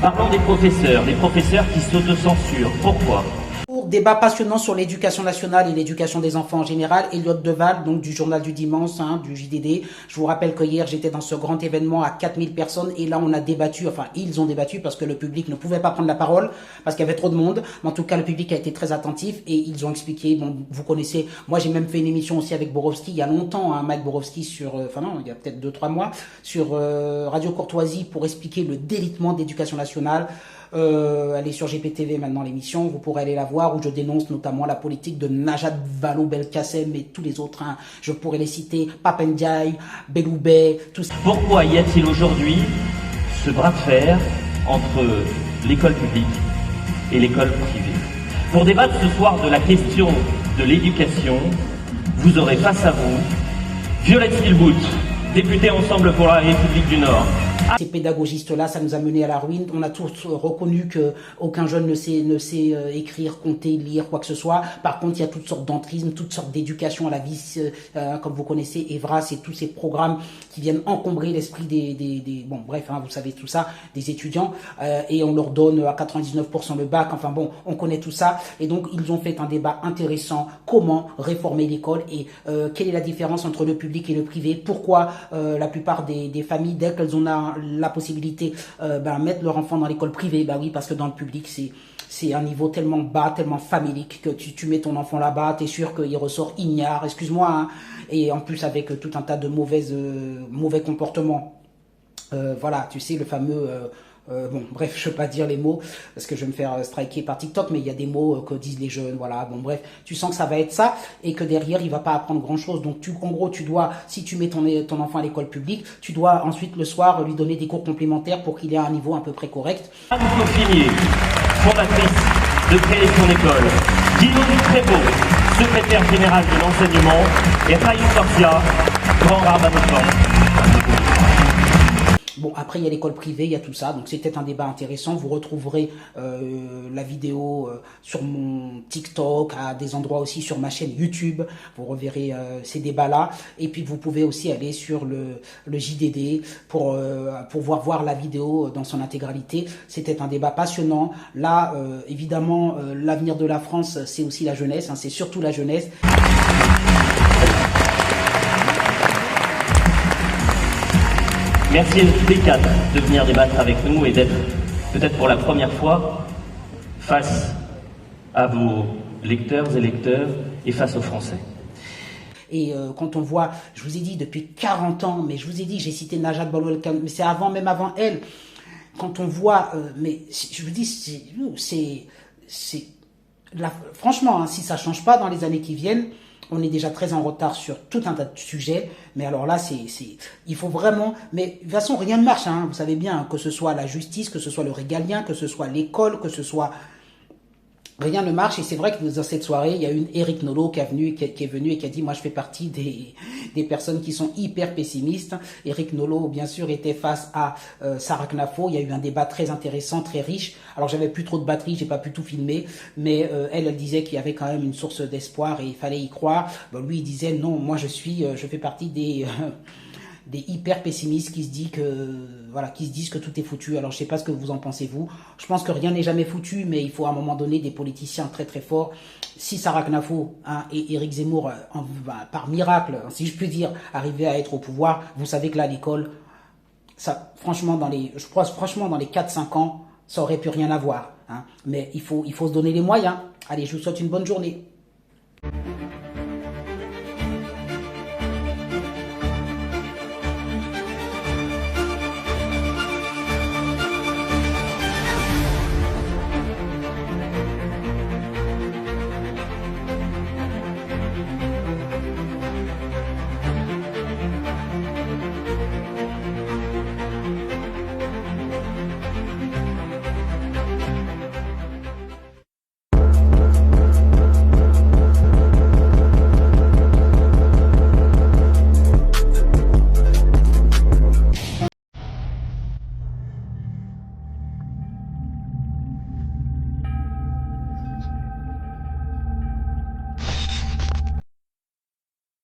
Parlons des professeurs qui s'autocensurent. Pourquoi? Débat passionnant sur l'éducation nationale et l'éducation des enfants en général. Elliot Deval, donc du journal du dimanche, du JDD. Je vous rappelle que hier, j'étais dans ce grand événement à 4000 personnes et là, on a débattu, enfin, ils ont débattu parce que le public ne pouvait pas prendre la parole parce qu'il y avait trop de monde. Mais en tout cas, le public a été très attentif et ils ont expliqué, bon, vous connaissez, moi, j'ai même fait une émission aussi avec Borowski il y a longtemps, Mike Borowski sur, enfin non, il y a peut-être 2-3 mois, sur Radio Courtoisie pour expliquer le délitement d'éducation nationale. Elle est sur GPTV maintenant l'émission, vous pourrez aller la voir où je dénonce notamment la politique de Najat Vallaud-Belkacem et tous les autres, je pourrais les citer, Pape Ndiaye, Belloubet, tout ça. Pourquoi y a-t-il aujourd'hui ce bras de fer entre l'école publique et l'école privée? Pour débattre ce soir de la question de l'éducation, vous aurez face à vous Violette Spielbout, députée Ensemble pour la République du Nord. Ces pédagogistes-là, ça nous a mené à la ruine. On a tous reconnu que aucun jeune ne sait écrire, compter, lire, quoi que ce soit. Par contre, il y a toutes sortes d'entrismes, toutes sortes d'éducation à la vie, comme vous connaissez, Evras et tous ces programmes qui viennent encombrer l'esprit bon, bref, vous savez tout ça, des étudiants, et on leur donne à 99% le bac. Enfin bon, on connaît tout ça. Et donc, ils ont fait un débat intéressant. Comment réformer l'école et quelle est la différence entre le public et le privé? Pourquoi la plupart des familles, dès qu'elles ont la possibilité mettre leur enfant dans l'école privée, oui, parce que dans le public c'est un niveau tellement bas, tellement famélique que tu mets ton enfant là-bas, t'es sûr qu'il ressort ignare, excuse-moi, et en plus avec tout un tas de mauvais comportements. Voilà, tu sais, le fameux bon, bref, je ne veux pas dire les mots parce que je vais me faire striker par TikTok, mais il y a des mots que disent les jeunes, voilà. Bon, bref, tu sens que ça va être ça et que derrière, il va pas apprendre grand-chose. Donc, en gros, tu dois, si tu mets ton enfant à l'école publique, tu dois ensuite le soir lui donner des cours complémentaires pour qu'il ait un niveau à peu près correct. Anne Fauffinier, fondatrice de Créer son école, Guillaume Trébeau, secrétaire général de l'enseignement, et Raïm Sorcia, grand rabbin de France. Bon, après, il y a l'école privée, il y a tout ça. Donc, c'était un débat intéressant. Vous retrouverez la vidéo sur mon TikTok, à des endroits aussi sur ma chaîne YouTube. Vous reverrez ces débats-là. Et puis, vous pouvez aussi aller sur le JDD pour voir la vidéo dans son intégralité. C'était un débat passionnant. Là, évidemment, l'avenir de la France, c'est aussi la jeunesse. C'est surtout la jeunesse. Merci à tous les quatre de venir débattre avec nous et d'être peut-être pour la première fois face à vos lecteurs et lecteurs et face aux Français. Et quand on voit, je vous ai dit depuis 40 ans, mais je vous ai dit, j'ai cité Najat Vallaud-Belkacem, mais c'est même avant elle. Quand on voit, mais je vous dis, franchement, si ça change pas dans les années qui viennent, on est déjà très en retard sur tout un tas de sujets, mais alors là, il faut vraiment, mais de toute façon, rien ne marche, vous savez bien, que ce soit la justice, que ce soit le régalien, que ce soit l'école, que ce soit, rien ne marche. Et c'est vrai que dans cette soirée, il y a une Éric Nolot qui est venu et qui a dit, moi, je fais partie des personnes qui sont hyper pessimistes. Éric Nolot, bien sûr, était face à Sarah Knafo. Il y a eu un débat très intéressant, très riche. Alors, j'avais plus trop de batterie, j'ai pas pu tout filmer, mais elle disait qu'il y avait quand même une source d'espoir et il fallait y croire. Bon, lui, il disait, non, moi, je fais partie des hyper pessimistes qui se disent que tout est foutu. Alors je sais pas ce que vous en pensez vous. Je pense que rien n'est jamais foutu, mais il faut à un moment donné des politiciens très très forts. Si Sarah Knafo et Éric Zemmour, par miracle, si je puis dire, arrivaient à être au pouvoir, vous savez que là l'école, ça, franchement dans les 4-5 ans, ça aurait pu rien avoir. Mais il faut se donner les moyens. Allez, je vous souhaite une bonne journée.